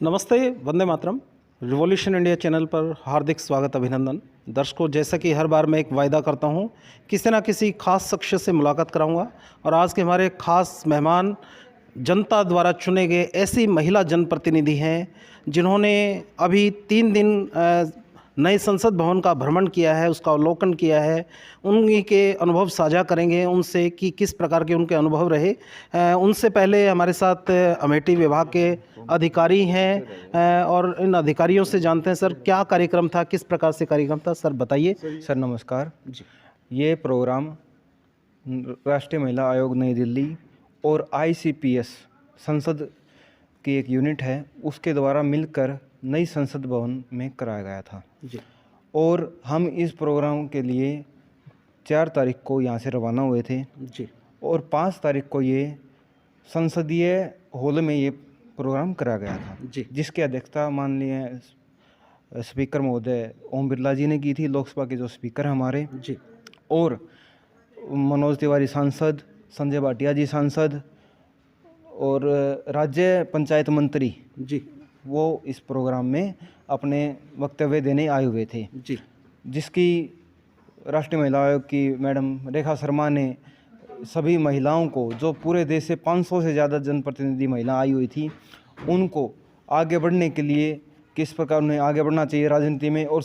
नमस्ते, Vande Mataram. Revolution India channel पर हार्दिक स्वागत, अभिनंदन। दर्शकों, जैसा कि हर बार मैं एक वायदा करता हूं, किसी ना किसी खास शख्स से मुलाकात कराऊंगा और आज के हमारे खास मेहमान जनता द्वारा चुने गए ऐसी महिला जनप्रतिनिधि हैं जिन्होंने अभी 3 दिन नए संसद भवन का भ्रमण किया है, उसका अवलोकन किया है। उन्हीं के अनुभव साझा करेंगे उनसे कि किस प्रकार के उनके अनुभव रहे। उनसे पहले हमारे साथ अमेठी विभाग के अधिकारी हैं और इन अधिकारियों से जानते हैं सर क्या कार्यक्रम था, किस प्रकार से कार्यक्रम था। सर बताइए। सर नमस्कार जी। ये प्रोग्राम राष्ट्रीय महिला आयोग नई दिल्ली और ICPS संसद की एक यूनिट है, उसके द्वारा मिलकर नई संसद भवन में कराया गया था जी। और हम इस प्रोग्राम के लिए 4 तारीख को यहाँ से रवाना हुए थे जी। और 5 तारीख को ये संसदीय हॉल में ये प्रोग्राम कराया गया था जी। जिसकी अध्यक्षता माननीय स्पीकर महोदय ओम बिरला जी ने की थी, लोकसभा के जो स्पीकर हैं हमारे जी। और मनोज तिवारी सांसद, संजय भाटिया जी सांसद और राज्य पंचायत मंत्री जी। वो इस प्रोग्राम में अपने वक्तव्य देने आए हुए थे जी। जिसकी राष्ट्रीय महिला आयोग की मैडम रेखा शर्मा ने सभी महिलाओं को, जो पूरे देश से 500 से ज़्यादा जनप्रतिनिधि महिला आई हुई थी, उनको आगे बढ़ने के लिए किस प्रकार उन्हें आगे बढ़ना चाहिए राजनीति में और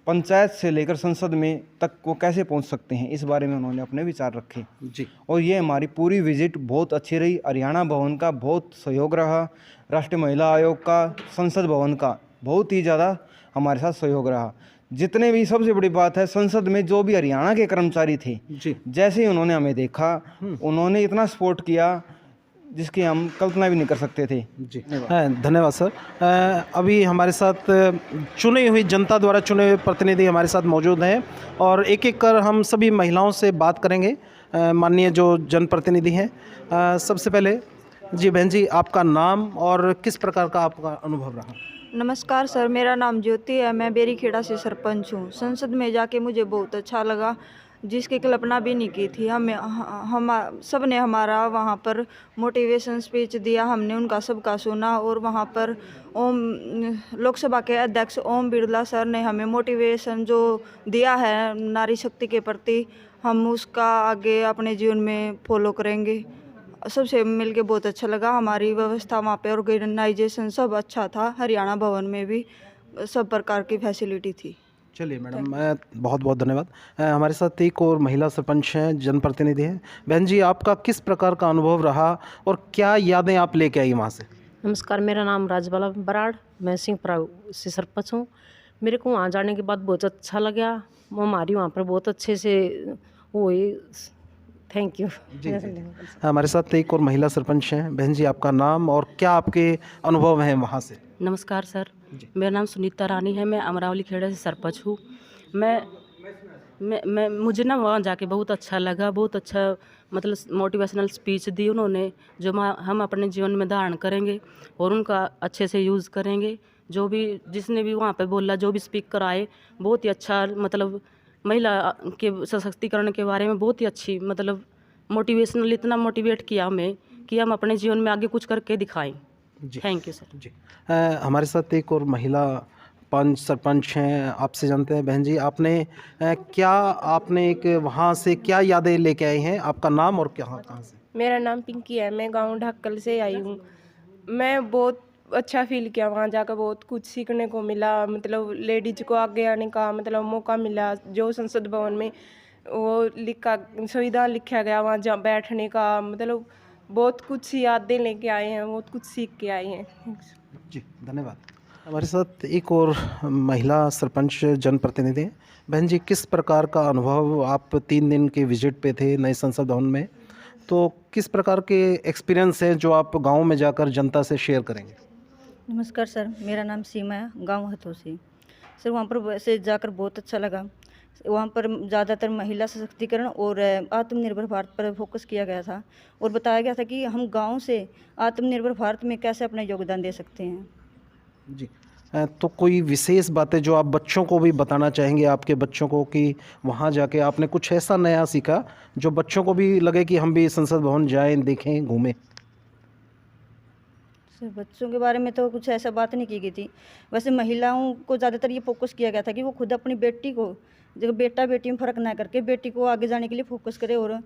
पंचायत से लेकर संसद में तक वो कैसे पहुंच सकते हैं, इस बारे में उन्होंने अपने विचार रखे जी। और ये हमारी पूरी विजिट बहुत अच्छी रही। हरियाणा भवन का बहुत सहयोग रहा, राष्ट्रीय महिला आयोग का, संसद भवन का बहुत ही ज़्यादा हमारे साथ सहयोग रहा। जितने भी, सबसे बड़ी बात है, संसद में जो भी हरियाणा के कर्मचारी थे जी। जैसे ही उन्होंने हमें देखा, उन्होंने इतना सपोर्ट किया जिसकी हम कल्पना भी नहीं कर सकते थे। जी धन्यवाद सर। अभी हमारे साथ चुनी हुई जनता द्वारा चुने हुए प्रतिनिधि हमारे साथ मौजूद हैं और एक एक कर हम सभी महिलाओं से बात करेंगे। माननीय जो जनप्रतिनिधि हैं, सबसे पहले जी बहन जी, आपका नाम और किस प्रकार का आपका अनुभव रहा। नमस्कार सर, मेरा नाम ज्योति है, मैं बेरीखेड़ा से सरपंच हूँ। संसद में जाके मुझे बहुत अच्छा लगा, जिसकी कल्पना भी नहीं की थी। हम सब ने हमारा वहाँ पर मोटिवेशन स्पीच दिया, हमने उनका सबका सुना और वहाँ पर लोकसभा के अध्यक्ष ओम बिरला सर ने हमें मोटिवेशन जो दिया है नारी शक्ति के प्रति, हम उसका आगे अपने जीवन में फॉलो करेंगे। सबसे मिलके बहुत अच्छा लगा। हमारी व्यवस्था वहाँ पे ऑर्गेनाइजेशन सब अच्छा था। हरियाणा भवन में भी सब प्रकार की फैसिलिटी थी। चलिए मैडम, मैं बहुत बहुत धन्यवाद। हमारे साथ एक और महिला सरपंच हैं, जनप्रतिनिधि हैं। बहन जी, आपका किस प्रकार का अनुभव रहा और क्या यादें आप लेके आई वहाँ से। नमस्कार, मेरा नाम राजबाला बराड़, मैं सिंहपुरा से सरपंच हूँ। मेरे को वहाँ जाने के बाद बहुत अच्छा लगा। वो हमारी वहाँ पर बहुत अच्छे से हुई। थैंक यू जी। हमारे साथ एक और महिला सरपंच हैं। बहन जी, आपका नाम और क्या आपके अनुभव हैं वहाँ से। नमस्कार सर, मेरा नाम सुनीता रानी है, मैं अमरावली खेड़ा से सरपंच हूँ। मैं मुझे ना वहाँ जाके बहुत अच्छा लगा, बहुत अच्छा मतलब मोटिवेशनल स्पीच दी उन्होंने, जो हम अपने जीवन में धारण करेंगे और उनका अच्छे से यूज़ करेंगे। जो भी जिसने भी वहाँ पे बोला, जो भी स्पीकर आए, बहुत ही अच्छा मतलब महिला के सशक्तिकरण के बारे में बहुत ही अच्छी मतलब मोटिवेशनल, इतना मोटिवेट किया हमें कि हम अपने जीवन में आगे कुछ करके दिखाएं। थैंक यू सर जी। हमारे साथ एक और महिला पंच सरपंच हैं, आपसे जानते हैं। बहन जी, आपने एक वहाँ से क्या यादें लेके आई हैं, आपका नाम और कहाँ से। मेरा नाम पिंकी है, मैं गांव ढक्कल से आई हूँ। मैं बहुत अच्छा फील किया वहाँ जाकर, बहुत कुछ सीखने को मिला। मतलब लेडीज को आगे आने का मतलब मौका मिला। जो संसद भवन में वो संविधान लिखा गया, वहाँ जा बैठने का मतलब बहुत कुछ यादें लेके आए हैं, बहुत कुछ सीख के आए हैं। जी धन्यवाद। हमारे साथ एक और महिला सरपंच जनप्रतिनिधि हैं। बहन जी, किस प्रकार का अनुभव, आप 3 दिन के विजिट पे थे नए संसद भवन में, तो किस प्रकार के एक्सपीरियंस हैं जो आप गांव में जाकर जनता से शेयर करेंगे। नमस्कार सर, मेरा नाम सीमा है, गांव हथोसी। सर वहाँ पर वैसे जाकर बहुत अच्छा लगा। वहाँ पर ज़्यादातर महिला सशक्तिकरण और आत्मनिर्भर भारत पर फोकस किया गया था और बताया गया था कि हम गांव से आत्मनिर्भर भारत में कैसे अपना योगदान दे सकते हैं। जी। तो कोई विशेष बातें जो आप बच्चों को भी बताना चाहेंगे, आपके बच्चों को, कि वहाँ जाके आपने कुछ ऐसा नया सीखा जो बच्चों को भी लगे कि हम भी संसद भवन जाएं, देखें, घूमें। सर बच्चों के बारे में तो कुछ ऐसा बात नहीं की गई थी। वैसे महिलाओं को ज़्यादातर ये फोकस किया गया था कि वो खुद अपनी बेटी को, जो बेटा बेटी में फ़र्क ना करके बेटी को आगे जाने के लिए फोकस करे और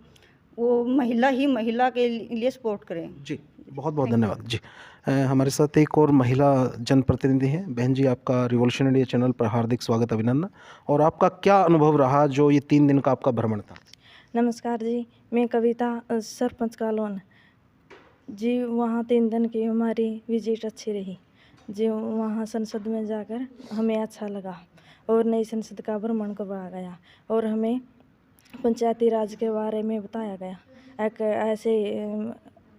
वो महिला के लिए सपोर्ट करें। जी, बहुत बहुत धन्यवाद जी। हमारे साथ एक और महिला जनप्रतिनिधि हैं। बहन जी, आपका रिवॉल्यूशन इंडिया चैनल पर हार्दिक स्वागत, अभिनंदन। और आपका क्या अनुभव रहा जो ये 3 दिन का आपका भ्रमण था? नमस्कार जी, मैं कविता, सरपंच कालोन जी। वहाँ 3 दिन की हमारी विजिट अच्छी रही जी। वहाँ संसद में जाकर हमें अच्छा लगा और नई संसद का भ्रमण करवाया गया और हमें पंचायती राज के बारे में बताया गया। एक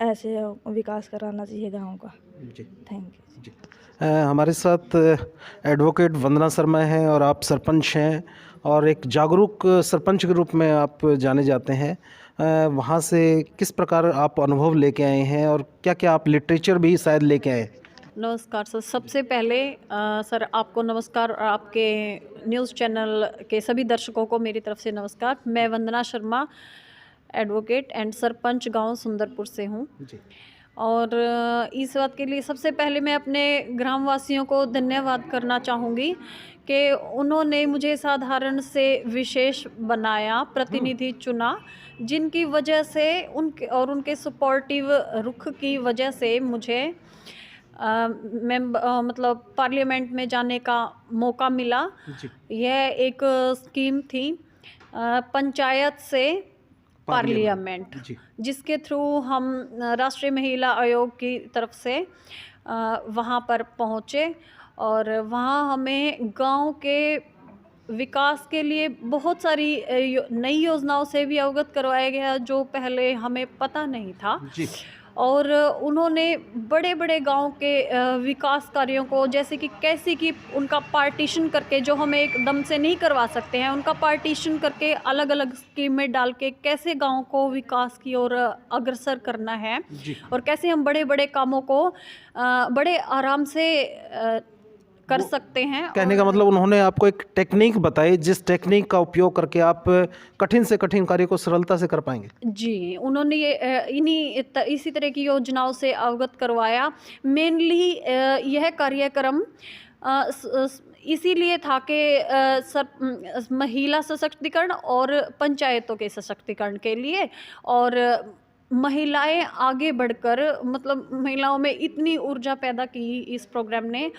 ऐसे विकास कराना चाहिए गाँव का। जी, थैंक यू जी। हमारे साथ एडवोकेट वंदना शर्मा हैं और आप सरपंच हैं और एक जागरूक सरपंच के रूप में आप जाने जाते हैं। वहाँ से किस प्रकार आप अनुभव लेके आए हैं और क्या क्या आप लिटरेचर भी शायद लेके आए? नमस्कार सर। सबसे पहले सर आपको नमस्कार और आपके न्यूज़ चैनल के सभी दर्शकों को मेरी तरफ से नमस्कार। मैं वंदना शर्मा, एडवोकेट एंड सरपंच गांव सुंदरपुर से हूं। जी। और इस बात के लिए सबसे पहले मैं अपने ग्रामवासियों को धन्यवाद करना चाहूँगी कि उन्होंने मुझे साधारण से विशेष बनाया, प्रतिनिधि चुना, जिनकी वजह से उनके सपोर्टिव रुख की वजह से मुझे मतलब पार्लियामेंट में जाने का मौका मिला। जी। यह एक स्कीम थी पंचायत से पार्लियामेंट, जी। जिसके थ्रू हम राष्ट्रीय महिला आयोग की तरफ से वहाँ पर पहुँचे और वहाँ हमें गांव के विकास के लिए बहुत सारी नई योजनाओं से भी अवगत करवाया गया जो पहले हमें पता नहीं था। जी। और उन्होंने बड़े बड़े गांव के विकास कार्यों को, जैसे कि कैसे कि उनका पार्टीशन करके, जो हमें एकदम से नहीं करवा सकते हैं, उनका पार्टीशन करके अलग अलग स्कीम में डाल के कैसे गांव को विकास की ओर अग्रसर करना है और कैसे हम बड़े बड़े कामों को बड़े आराम से कर सकते हैं। कहने का मतलब उन्होंने आपको एक टेक्निक बताई, जिस टेक्निक का उपयोग करके आप कठिन से कठिन कार्य को सरलता से कर पाएंगे। जी, उन्होंने ये इसी तरह की योजनाओं से अवगत करवाया। मेनली यह कार्यक्रम इसीलिए था कि महिला सशक्तिकरण और पंचायतों के सशक्तिकरण के लिए, और महिलाएं आगे बढ़कर, मतलब महिलाओं में इतनी ऊर्जा पैदा की इस प्रोग्राम ने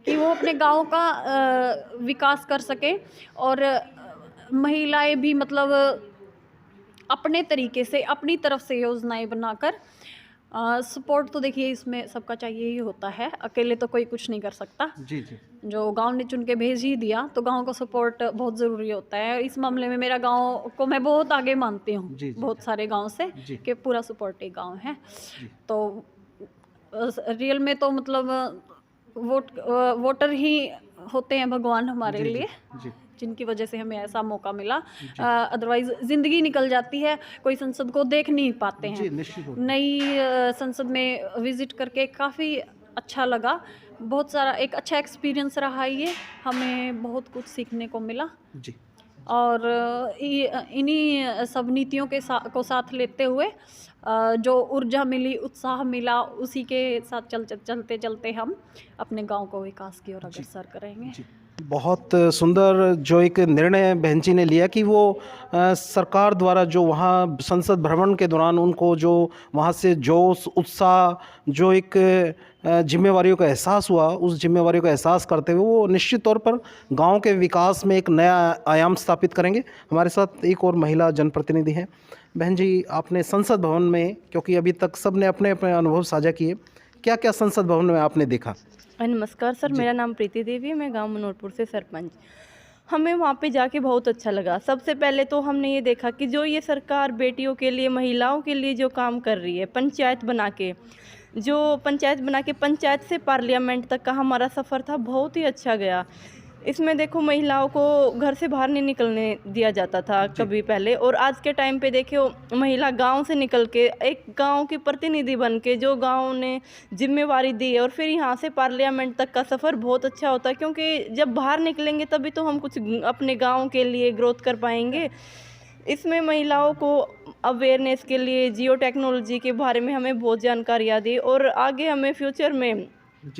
कि वो अपने गांव का विकास कर सके। और महिलाएं भी मतलब अपने तरीके से, अपनी तरफ से योजनाएं बनाकर, सपोर्ट तो देखिए इसमें सबका चाहिए ही होता है, अकेले तो कोई कुछ नहीं कर सकता। जी जी। जो गांव ने चुन के भेज ही दिया तो गांव का सपोर्ट बहुत ज़रूरी होता है। इस मामले में मेरा गांव को मैं बहुत आगे मानती हूँ बहुत सारे गांव से, कि पूरा सपोर्टिव गांव है। तो रियल में तो मतलब वोटर ही होते हैं भगवान हमारे लिए, जिनकी वजह से हमें ऐसा मौका मिला। अदरवाइज ज़िंदगी निकल जाती है, कोई संसद को देख नहीं पाते हैं। नई संसद में विज़िट करके काफ़ी अच्छा लगा, बहुत सारा एक अच्छा एक्सपीरियंस रहा ये, हमें बहुत कुछ सीखने को मिला। जी। और इन्हीं सब नीतियों के को साथ लेते हुए जो ऊर्जा मिली, उत्साह मिला, उसी के साथ चलते चलते हम अपने गांव को विकास की ओर अग्रसर करेंगे। बहुत सुंदर जो एक निर्णय बहन जी ने लिया कि वो सरकार द्वारा जो वहाँ संसद भ्रमण के दौरान उनको जो वहाँ से जोश, उत्साह, जो एक जिम्मेवारियों का एहसास हुआ, उस जिम्मेवारियों का एहसास करते हुए वो निश्चित तौर पर गांव के विकास में एक नया आयाम स्थापित करेंगे। हमारे साथ एक और महिला जनप्रतिनिधि हैं। बहन जी, आपने संसद भवन में, क्योंकि अभी तक सब ने अपने अपने अनुभव साझा किए, क्या क्या संसद भवन में आपने देखा? नमस्कार सर, मेरा नाम प्रीति देवी है, मैं गांव मनोरपुर से सरपंच। हमें वहाँ पे जाके बहुत अच्छा लगा। सबसे पहले तो हमने ये देखा कि जो ये सरकार बेटियों के लिए, महिलाओं के लिए जो काम कर रही है, पंचायत बना के पंचायत से पार्लियामेंट तक का हमारा सफ़र था, बहुत ही अच्छा गया। इसमें देखो, महिलाओं को घर से बाहर नहीं निकलने दिया जाता था कभी पहले, और आज के टाइम पे देखो महिला गांव से निकल के एक गांव की प्रतिनिधि बन के, जो गांव ने जिम्मेवारी दी है, और फिर यहाँ से पार्लियामेंट तक का सफ़र बहुत अच्छा होता है, क्योंकि जब बाहर निकलेंगे तभी तो हम कुछ अपने गांव के लिए ग्रोथ कर पाएंगे। इसमें महिलाओं को अवेयरनेस के लिए जियो टेक्नोलॉजी के बारे में हमें बहुत जानकारियाँ दी और आगे हमें फ्यूचर में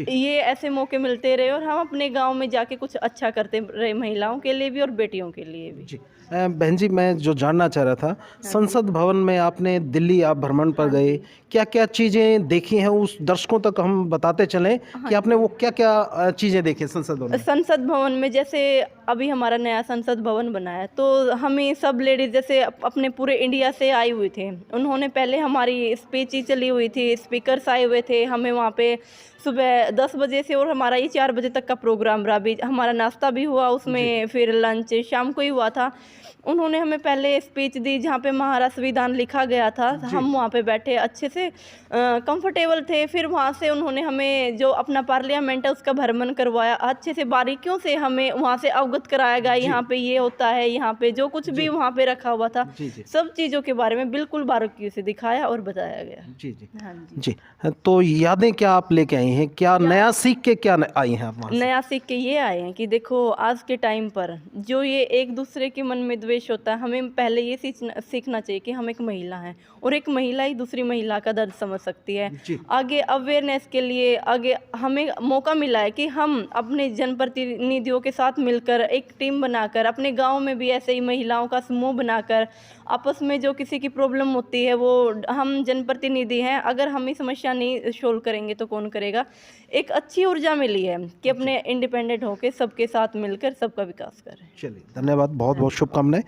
ये ऐसे मौके मिलते रहे और हम अपने गांव में जाके कुछ अच्छा करते रहे, महिलाओं के लिए भी और बेटियों के लिए भी। जी बहन जी, मैं जो जानना चाह रहा था, संसद भवन में आपने दिल्ली आप भ्रमण पर गए, क्या क्या चीज़ें देखी हैं उस दर्शकों तक हम बताते चलें कि आपने वो क्या क्या चीज़ें देखी संसद भवन में? संसद भवन में जैसे अभी हमारा नया संसद भवन बना है, तो हमें सब लेडीज जैसे अपने पूरे इंडिया से आई हुई थे, उन्होंने पहले हमारी स्पीच ही चली हुई थी, स्पीकर्स आए हुए थे, हमें वहाँ पे सुबह 10 बजे से और हमारा ये 4 बजे तक का प्रोग्राम रहा, भी हमारा नाश्ता भी हुआ उसमें, फिर लंच शाम को ही हुआ था। उन्होंने हमें पहले स्पीच दी जहाँ पे महाराष्ट्र संविधान लिखा गया था, हम वहाँ पे बैठे अच्छे से कंफर्टेबल थे। फिर वहाँ से उन्होंने हमें जो अपना पार्लियामेंट है उसका भ्रमण करवाया, अच्छे से बारीकियों से हमें वहाँ से अवगत कराया गया, यहाँ पे ये होता है, यहाँ पे जो कुछ भी वहाँ पे रखा हुआ था सब चीज़ों के बारे में बिल्कुल बारीकियों से दिखाया और बताया गया। जी जी हाँ जी। तो यादें क्या आप लेके आई हैं, क्या नया सीख के क्या आई हैं आप वहाँ से? नया सीख के ये आए हैं कि देखो आज के टाइम पर जो ये एक दूसरे के मन में द्वेष होता है, हमें पहले ये सीखना चाहिए कि हम एक महिला हैं और एक महिला ही दूसरी महिला का दर्द समझ सकती है। आगे अवेयरनेस के लिए आगे हमें मौका मिला है कि हम अपने जनप्रतिनिधियों के साथ मिलकर एक टीम बनाकर अपने गांव में भी ऐसे ही महिलाओं का समूह बनाकर आपस में जो किसी की प्रॉब्लम होती है वो हम जनप्रतिनिधि हैं, अगर हम ही समस्या नहीं सोल्व करेंगे तो कौन करेगा। एक अच्छी ऊर्जा मिली है कि अपने इंडिपेंडेंट होकर सबके साथ मिलकर सबका विकास करें। चलिए धन्यवाद, बहुत बहुत शुभकामनाएं।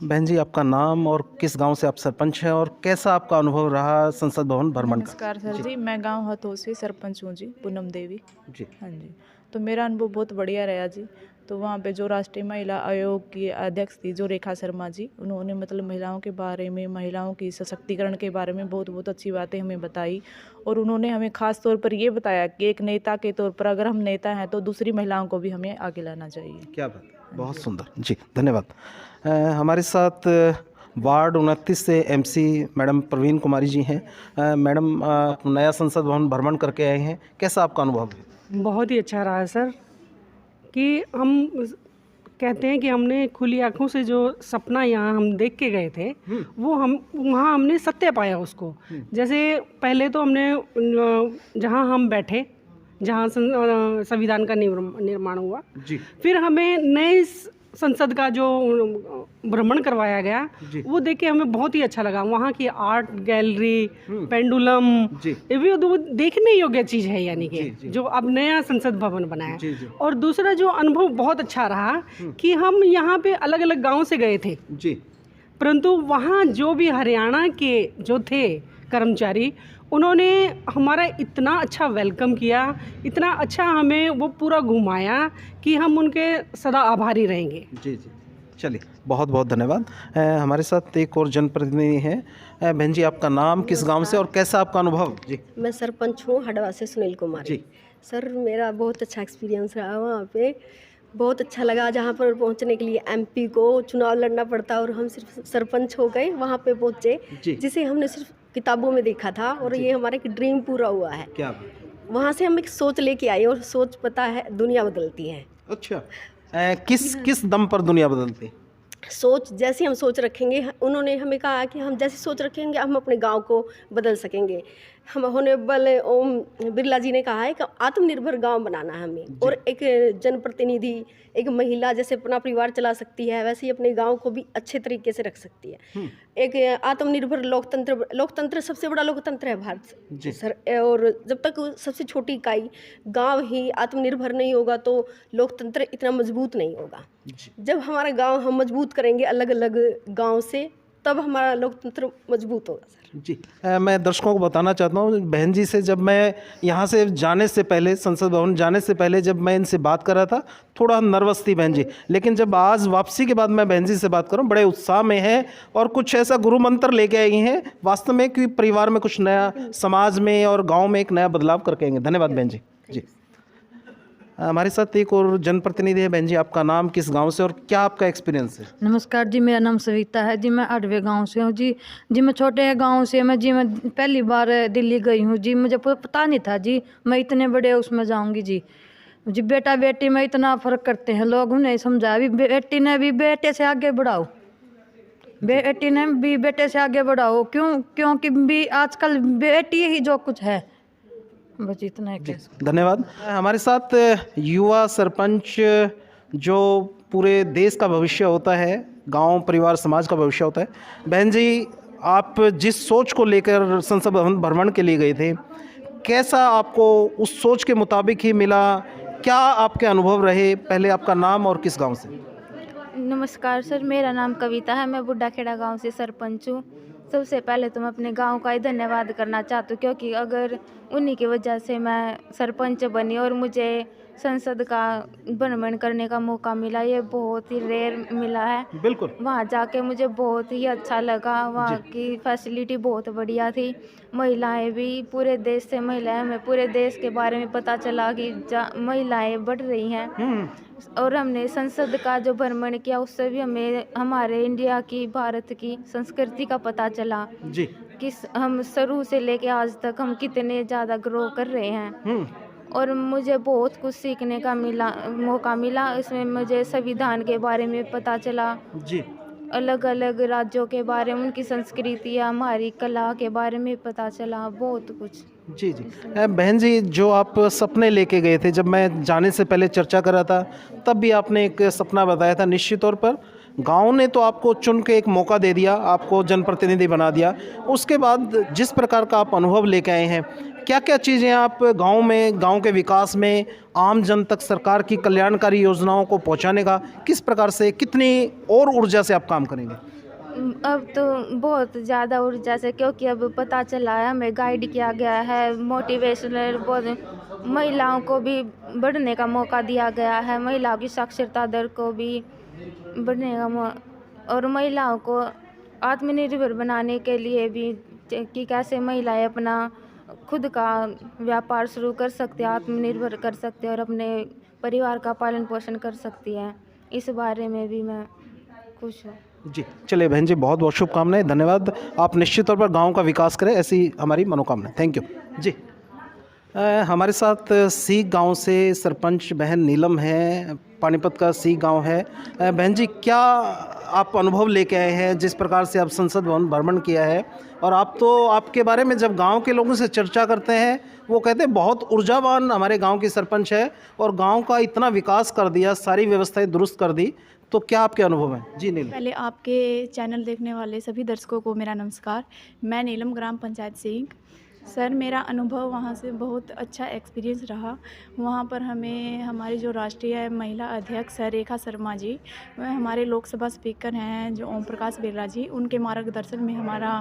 बहन जी, आपका नाम और किस गांव से आप सरपंच हैं और कैसा आपका अनुभव रहा संसद भवन भ्रमण का? नमस्कार सर जी, मैं गांव हथों से सरपंच हूँ जी, पूनम देवी जी। हाँ जी, तो मेरा अनुभव बहुत बढ़िया रहा जी। तो वहाँ पे जो राष्ट्रीय महिला आयोग की अध्यक्ष थी जो रेखा शर्मा जी, उन्होंने मतलब महिलाओं के बारे में, महिलाओं की सशक्तिकरण के बारे में बहुत अच्छी बातें हमें बताई और उन्होंने हमें ख़ास तौर पर ये बताया कि एक नेता के तौर पर अगर हम नेता हैं तो दूसरी महिलाओं को भी हमें आगे लाना चाहिए। क्या बात, बहुत सुंदर जी, धन्यवाद। हमारे साथ वार्ड 29 से एमसी मैडम प्रवीण कुमारी जी हैं। मैडम, नया संसद भवन भ्रमण करके आए हैं, कैसा आपका अनुभव है? बहुत ही अच्छा रहा है सर, कि हम कहते हैं कि हमने खुली आंखों से जो सपना यहाँ हम देख के गए थे वो हम वहाँ हमने सत्य पाया उसको। जैसे पहले तो हमने जहाँ हम बैठे, जहाँ संविधान का निर्माण हुआ, फिर हमें नए संसद का जो भ्रमण करवाया गया वो देख के हमें बहुत ही अच्छा लगा। वहाँ की आर्ट गैलरी, पेंडुलम, ये भी तो देखने योग्य चीज़ है, यानी कि जो अब नया संसद भवन बना है। और दूसरा जो अनुभव बहुत अच्छा रहा कि हम यहाँ पे अलग अलग गांव से गए थे, परंतु वहाँ जो भी हरियाणा के जो थे कर्मचारी, उन्होंने हमारा इतना अच्छा वेलकम किया, इतना अच्छा हमें वो पूरा घुमाया कि हम उनके सदा आभारी रहेंगे। जी जी, चलिए बहुत बहुत धन्यवाद। हमारे साथ एक और जनप्रतिनिधि हैं। बहन जी, आपका नाम, किस गांव से और कैसा आपका अनुभव? जी, मैं सरपंच हूँ हडवा से, सुनील कुमार जी। सर, मेरा बहुत अच्छा एक्सपीरियंस रहा वहाँ पे, बहुत अच्छा लगा। जहाँ पर पहुँचने के लिए एमपी को चुनाव लड़ना पड़ता और हम सिर्फ सरपंच हो गए, वहाँ पे पहुँचे, जिसे हमने सिर्फ किताबों में देखा था और ये हमारा एक ड्रीम पूरा हुआ है। क्या? वहाँ से हम एक सोच लेके आए और सोच पता है दुनिया बदलती है। अच्छा, किस दम पर दुनिया बदलती है? सोच जैसी हम सोच रखेंगे, उन्होंने हमें कहा कि हम जैसी सोच रखेंगे हम अपने गांव को बदल सकेंगे। हम होनेबल ओम बिरला जी ने कहा है कि आत्मनिर्भर गांव बनाना है हमें, और एक जनप्रतिनिधि, एक महिला जैसे अपना परिवार चला सकती है वैसे ही अपने गांव को भी अच्छे तरीके से रख सकती है। एक आत्मनिर्भर लोकतंत्र सबसे बड़ा लोकतंत्र है भारत सर, और जब तक सबसे छोटी इकाई गांव ही आत्मनिर्भर नहीं होगा तो लोकतंत्र इतना मजबूत नहीं होगा। जब हमारा गांव हम मजबूत करेंगे अलग अलग गांव से, तब हमारा लोकतंत्र मजबूत होगा सर। जी, मैं दर्शकों को बताना चाहता हूँ, बहन जी से जब मैं यहाँ से जाने से पहले, संसद भवन जाने से पहले जब मैं इनसे बात कर रहा था, थोड़ा नर्वस थी बहन जी, लेकिन जब आज वापसी के बाद मैं बहन जी से बात करूँ, बड़े उत्साह में है और कुछ ऐसा गुरु मंत्र लेके आई हैं वास्तव में कि परिवार में कुछ नया, समाज में और गाँव में एक नया बदलाव करके आएंगे। धन्यवाद बहन जी। जी, हमारे साथ एक और जनप्रतिनिधि है। बहन जी, आपका नाम, किस गांव से और क्या आपका एक्सपीरियंस है? नमस्कार जी, मेरा नाम सविता है जी, मैं 8वें गांव से हूँ जी। मैं छोटे गांव से मैं पहली बार दिल्ली गई हूँ जी, मुझे पता नहीं था जी मैं इतने बड़े उसमें जाऊँगी जी। बेटा बेटी में इतना फ़र्क करते हैं लोग, उन्हें समझा भी बेटी ने भी बेटे से आगे बढ़ाओ, बेटी ने भी बेटे से आगे बढ़ाओ, क्योंकि भी आजकल बेटी ही जो कुछ है, बस इतना है। धन्यवाद। हमारे साथ युवा सरपंच जो पूरे देश का भविष्य होता है, गांव परिवार समाज का भविष्य होता है। बहन जी, आप जिस सोच को लेकर संसद भवन भ्रमण के लिए गए थे, कैसा आपको उस सोच के मुताबिक ही मिला? क्या आपके अनुभव रहे? पहले आपका नाम और किस गांव से? नमस्कार सर, मेरा नाम कविता है। मैं बुड्ढा खेड़ा गांव से सरपंच हूँ। सबसे पहले तो मैं अपने गांव का ही धन्यवाद करना चाहती हूँ, क्योंकि अगर उन्हीं की वजह से मैं सरपंच बनी और मुझे संसद का भ्रमण करने का मौका मिला, ये बहुत ही रेयर मिला है। बिल्कुल। वहाँ जाके मुझे बहुत ही अच्छा लगा। वहाँ की फैसिलिटी बहुत बढ़िया थी। महिलाएं भी, पूरे देश से महिलाएं, हमें पूरे देश के बारे में पता चला कि महिलाएं बढ़ रही हैं। और हमने संसद का जो भ्रमण किया, उससे भी हमें हमारे इंडिया की, भारत की संस्कृति का पता चला जी, कि हम शुरू से लेके आज तक हम कितने ज़्यादा ग्रो कर रहे हैं। और मुझे बहुत कुछ सीखने का मौका मिला। इसमें मुझे संविधान के बारे में पता चला जी, अलग अलग राज्यों के बारे में, उनकी संस्कृति या हमारी कला के बारे में पता चला, बहुत कुछ। जी जी। बहन जी, जो आप सपने लेके गए थे, जब मैं जाने से पहले चर्चा कर रहा था, तब भी आपने एक सपना बताया था। निश्चित तौर पर गांव ने तो आपको चुन के एक मौका दे दिया, आपको जनप्रतिनिधि बना दिया। उसके बाद जिस प्रकार का आप अनुभव लेके आए हैं, क्या क्या चीज़ें आप गांव में, गांव के विकास में, आम जन तक सरकार की कल्याणकारी योजनाओं को पहुंचाने का किस प्रकार से, कितनी और ऊर्जा से आप काम करेंगे? अब तो बहुत ज़्यादा ऊर्जा से, क्योंकि अब पता चला है, हमें गाइड किया गया है, मोटिवेशनल, बहुत महिलाओं को भी बढ़ने का मौका दिया गया है, महिलाओं की साक्षरता दर को भी बढ़ने का और महिलाओं को आत्मनिर्भर बनाने के लिए भी, कि कैसे महिलाएं अपना खुद का व्यापार शुरू कर सकते हैं, आत्मनिर्भर कर सकते हैं और अपने परिवार का पालन पोषण कर सकती हैं। इस बारे में भी मैं खुश हूँ। जी, चलिए बहन जी, बहुत बहुत शुभकामनाएं। धन्यवाद। आप निश्चित तौर पर गांव का विकास करें, ऐसी हमारी मनोकामना। थैंक यू जी। हमारे साथ सीग गांव से सरपंच बहन नीलम है, पानीपत का सीग गांव है। बहन जी, क्या आप अनुभव लेके आए हैं जिस प्रकार से आप संसद भवन भ्रमण किया है? और आप तो, आपके बारे में जब गांव के लोगों से चर्चा करते हैं, वो कहते हैं बहुत ऊर्जावान हमारे गांव की सरपंच है और गांव का इतना विकास कर दिया, सारी व्यवस्थाएं दुरुस्त कर दी। तो क्या आपके अनुभव हैं? जी नीलम। पहले आपके चैनल देखने वाले सभी दर्शकों को मेरा नमस्कार। मैं नीलम, ग्राम पंचायत सीग। सर, मेरा अनुभव वहाँ से बहुत अच्छा एक्सपीरियंस रहा। वहाँ पर हमें हमारी जो राष्ट्रीय महिला अध्यक्ष है रेखा शर्मा जी, वह हमारे लोकसभा स्पीकर हैं जो ओम प्रकाश बिरला जी, उनके मार्गदर्शन में हमारा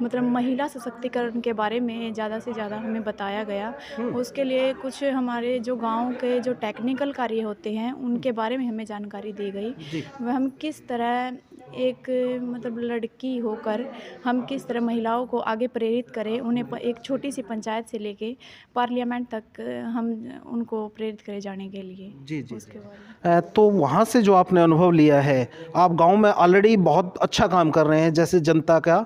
मतलब महिला सशक्तिकरण के बारे में ज़्यादा से ज़्यादा हमें बताया गया। उसके लिए कुछ हमारे जो गांव के जो टेक्निकल कार्य होते हैं उनके बारे में हमें जानकारी दी गई। वह हम किस तरह एक मतलब लड़की होकर हम किस तरह महिलाओं को आगे प्रेरित करें, उन्हें एक छोटी सी पंचायत से लेके पार्लियामेंट तक हम उनको प्रेरित करें जाने के लिए। जी जी। तो वहाँ से जो आपने अनुभव लिया है, आप गांव में ऑलरेडी बहुत अच्छा काम कर रहे हैं, जैसे जनता का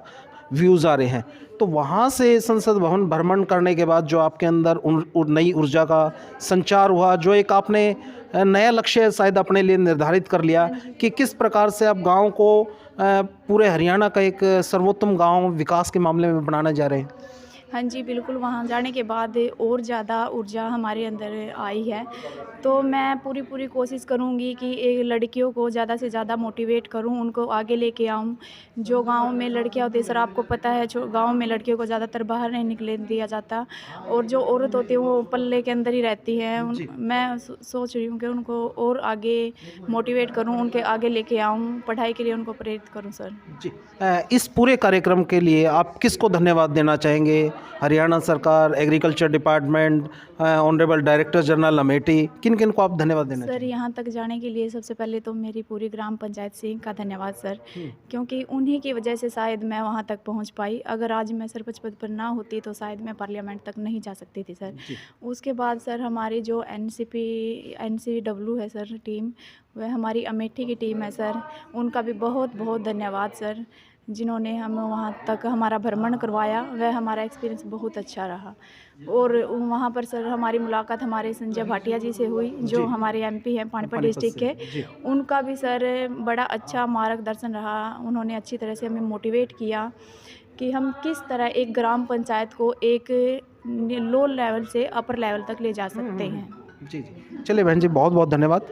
व्यूज़ आ रहे हैं, तो वहाँ से संसद भवन भ्रमण करने के बाद जो आपके अंदर नई ऊर्जा का संचार हुआ, जो एक आपने नया लक्ष्य शायद अपने लिए निर्धारित कर लिया कि किस प्रकार से आप गांव को पूरे हरियाणा का एक सर्वोत्तम गांव विकास के मामले में बनाना जा रहे हैं। हाँ जी, बिल्कुल। वहाँ जाने के बाद और ज़्यादा ऊर्जा हमारे अंदर आई है। तो मैं पूरी कोशिश करूँगी कि एक लड़कियों को ज़्यादा से ज़्यादा मोटिवेट करूँ, उनको आगे लेके आऊँ। जो गांव में लड़कियाँ होती है, सर आपको पता है, गांव में लड़कियों को ज़्यादातर बाहर नहीं निकले दिया जाता और जो औरत होती है वो पल्ले के अंदर ही रहती है। मैं सोच रही हूँ कि उनको और आगे मोटिवेट करूँ, उनके आगे लेके आऊँ, पढ़ाई के लिए उनको प्रेरित करूँ। सर जी, इस पूरे कार्यक्रम के लिए आप किसको धन्यवाद देना चाहेंगे? हरियाणा सरकार, agriculture department, honourable director general Amethi, किन किन को आप धन्यवाद देना सर? यहाँ तक जाने के लिए सबसे पहले तो मेरी पूरी ग्राम पंचायत सीग का धन्यवाद सर, क्योंकि उन्हीं की वजह से शायद मैं वहाँ तक पहुँच पाई। अगर आज मैं सरपंच पद पर ना होती तो शायद मैं पार्लियामेंट तक नहीं जा सकती थी सर। उसके बाद सर हमारी जो NCW है सर टीम, वह हमारी अमेठी की टीम है सर, उनका भी बहुत बहुत धन्यवाद सर। जिन्होंने हम वहाँ तक हमारा भ्रमण करवाया, वह हमारा एक्सपीरियंस बहुत अच्छा रहा। और वहाँ पर सर हमारी मुलाकात हमारे संजय भाटिया जी से हुई, जो हमारे एमपी हैं पानीपत डिस्ट्रिक्ट के। उनका भी सर बड़ा अच्छा मार्गदर्शन रहा। उन्होंने अच्छी तरह से हमें मोटिवेट किया कि हम किस तरह एक ग्राम पंचायत को एक लो लेवल से अपर लेवल तक ले जा सकते हैं। जी जी, चलिए बहन जी, बहुत बहुत धन्यवाद।